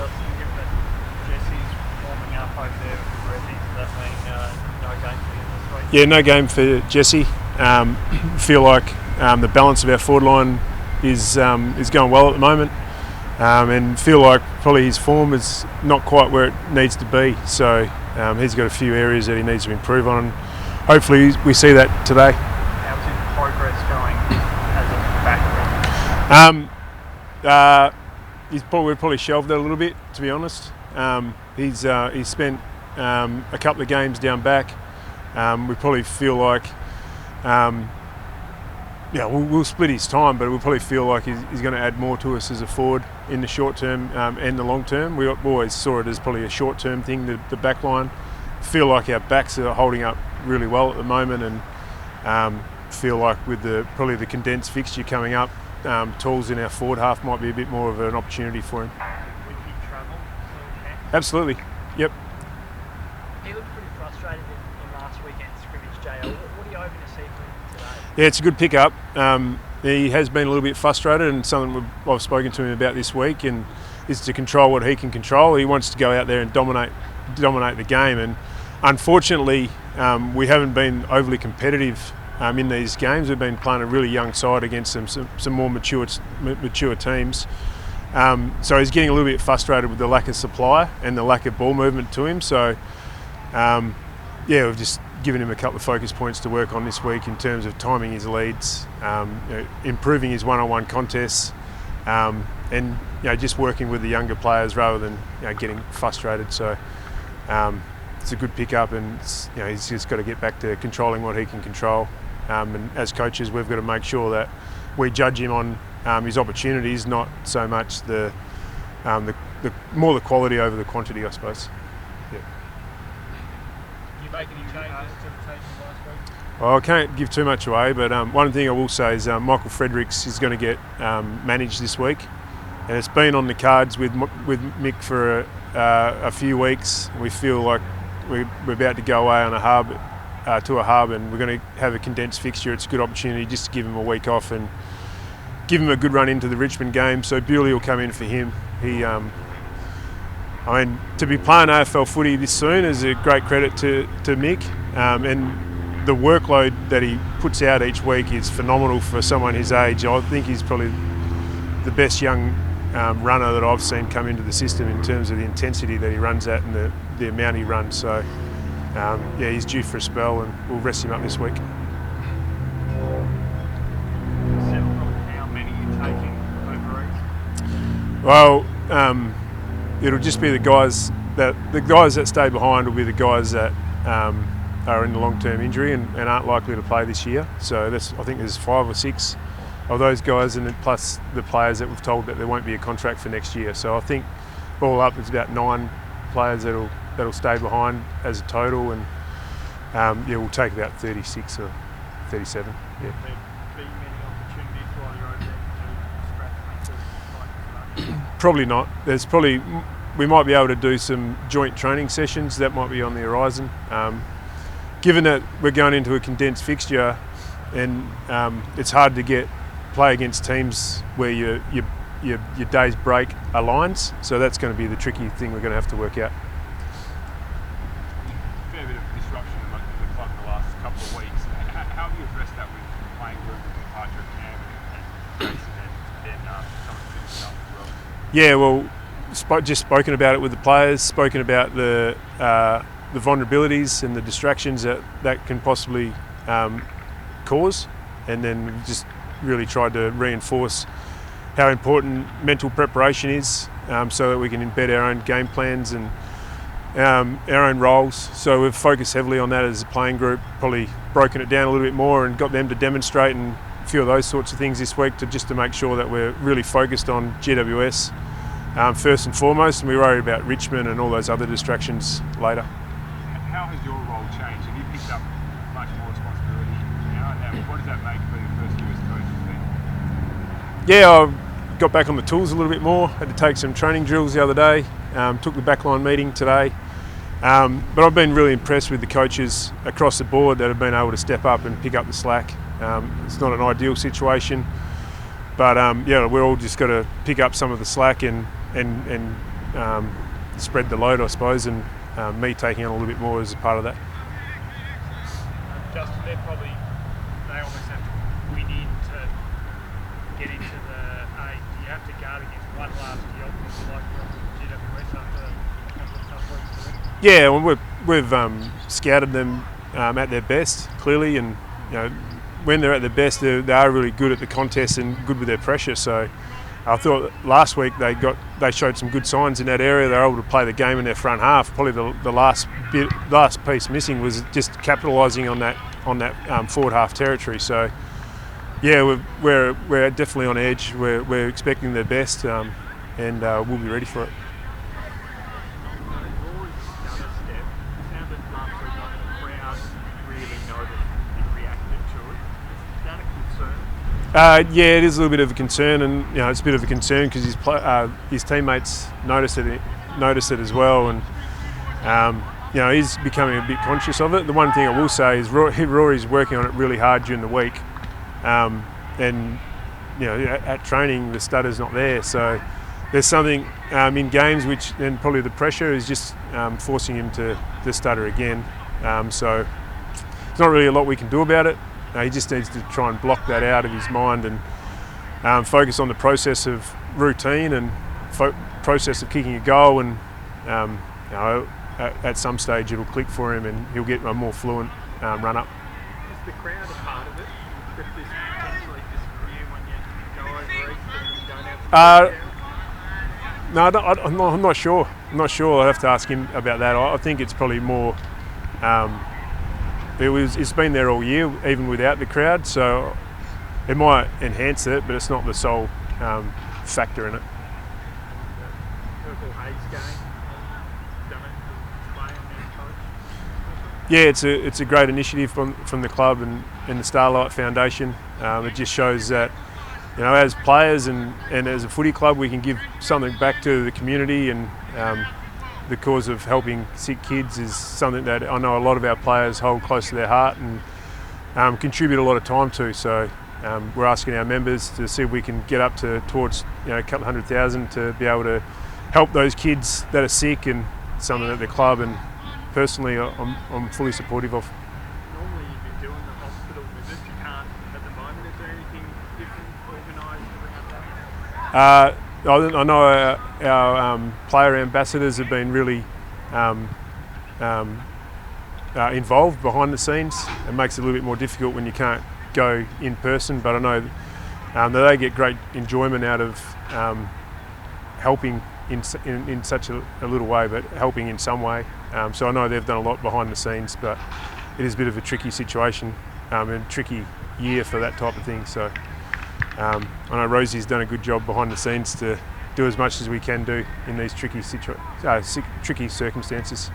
Justin, given that Jesse's warming up over there with Reggie, does that mean no game for him this week? Yeah, no game for Jesse. Feel like the balance of our forward line is going well at the moment, and feel like probably his form is not quite where it needs to be. So he's got a few areas that he needs to improve on. Hopefully we see that today. How's his progress going as a backman? We've probably shelved that a little bit, to be honest. He's spent a couple of games down back. We probably feel like, we'll split his time, but we probably feel like he's going to add more to us as a forward in the short term and the long term. We always saw it as probably a short term thing, the back line. Feel like our backs are holding up really well at the moment, and feel like with probably the condensed fixture coming up, Tools in our forward half might be a bit more of an opportunity for him. Would he travel? Absolutely, yep. He looked pretty frustrated in last weekend's scrimmage, JL. What are you hoping to see from him today? Yeah, it's a good pickup. He has been a little bit frustrated, and something I've spoken to him about this week, and is to control what he can control. He wants to go out there and dominate the game, and unfortunately we haven't been overly competitive in these games. We've been playing a really young side against some more mature teams. So he's getting a little bit frustrated with the lack of supply and the lack of ball movement to him. So we've just given him a couple of focus points to work on this week in terms of timing his leads, improving his one-on-one contests, and just working with the younger players rather than getting frustrated. So it's a good pickup, and he's just got to get back to controlling what he can control. And as coaches, we've got to make sure that we judge him on his opportunities, not so much the more the quality over the quantity, I suppose. Yeah. Did you make any changes to the team last week? Well, I can't give too much away, but one thing I will say is Michael Fredericks is going to get managed this week, and it's been on the cards with Mick for a few weeks. We feel like we're about to go away on a hub, and we're going to have a condensed fixture. It's a good opportunity just to give him a week off and give him a good run into the Richmond game. So Bewley will come in for him. To be playing AFL footy this soon is a great credit to Mick, and the workload that he puts out each week is phenomenal for someone his age. I think he's probably the best young runner that I've seen come into the system in terms of the intensity that he runs at and the amount he runs. So he's due for a spell, and we'll rest him up this week. How many are you taking over East? Well, it'll just be the guys that stay behind will be the guys that are in the long-term injury and aren't likely to play this year. So I think there's 5 or 6 of those guys, and plus the players that we've told that there won't be a contract for next year. So I think all up it's about 9 players that'll stay behind as a total, and we'll take about 36 or 37. Yeah. Will there be many opportunities while you're over there to scratch matches? Probably not. We might be able to do some joint training sessions. That might be on the horizon. Given that we're going into a condensed fixture, and it's hard to play against teams where your day's break aligns. So that's going to be the tricky thing we're going to have to work out. Fair bit of disruption in the club in the last couple of weeks. How have you addressed that with the playing group, with the departure of Cam and Jason and some of the stuff as well? Yeah, well, just spoken about it with the players, spoken about the vulnerabilities and the distractions that can possibly cause, and then just really tried to reinforce how important mental preparation is, so that we can embed our own game plans and our own roles. So we've focused heavily on that as a playing group, probably broken it down a little bit more and got them to demonstrate and a few of those sorts of things this week to make sure that we're really focused on GWS first and foremost, and we worry about Richmond and all those other distractions later. How has your role changed? Have you picked up much more responsibility now? And what does that make for your first year as coach? Yeah, I got back on the tools a little bit more. Had to take some training drills the other day. Took the backline meeting today. But I've been really impressed with the coaches across the board that have been able to step up and pick up the slack. It's not an ideal situation, but we're all just got to pick up some of the slack and spread the load, I suppose, and me taking on a little bit more as a part of that. Justin, they almost have to win in to get into the A. Do you have to guard against one last year like GWS after a couple of tough weeks for them? Yeah, well, we've scouted them at their best, clearly, and when they're at their best, they are really good at the contest and good with their pressure. So I thought last week they showed some good signs in that area. They were able to play the game in their front half. Probably the last piece missing was just capitalising on that forward half territory. So yeah, we're definitely on edge. We're expecting their best, and we'll be ready for it. Yeah, it is a little bit of a concern, and it's a bit of a concern because his teammates noticed it as well, and he's becoming a bit conscious of it. The one thing I will say is Rory's working on it really hard during the week, and at training the stutter's not there, so there's something in games which then probably the pressure is just forcing him to stutter again. So there's not really a lot we can do about it. He just needs to try and block that out of his mind and focus on the process of routine and process of kicking a goal, and at some stage it'll click for him and he'll get a more fluent run up. Is the crowd a part of it? Could this potentially disappear when you go over Easter and you don't have to No, I'm not sure. I'll have to ask him about that. I think it's probably more. It's been there all year, even without the crowd, so it might enhance it, but it's not the sole factor in it. Yeah, it's a great initiative from the club and the Starlight Foundation. It just shows that as players and as a footy club, we can give something back to the community, and the cause of helping sick kids is something that I know a lot of our players hold close to their heart and contribute a lot of time to. So we're asking our members to see if we can get up towards a couple of 100,000 to be able to help those kids that are sick, and something that the club and personally I'm fully supportive of. Normally you've been doing the hospital visits, you can't at the moment. Is there anything different organised around that? I know our player ambassadors have been really involved behind the scenes. It makes it a little bit more difficult when you can't go in person, but I know that they get great enjoyment out of helping in such a little way, but helping in some way. So I know they've done a lot behind the scenes, but it is a bit of a tricky situation and a tricky year for that type of thing. So I know Rosie's done a good job behind the scenes to do as much as we can do in these tricky circumstances.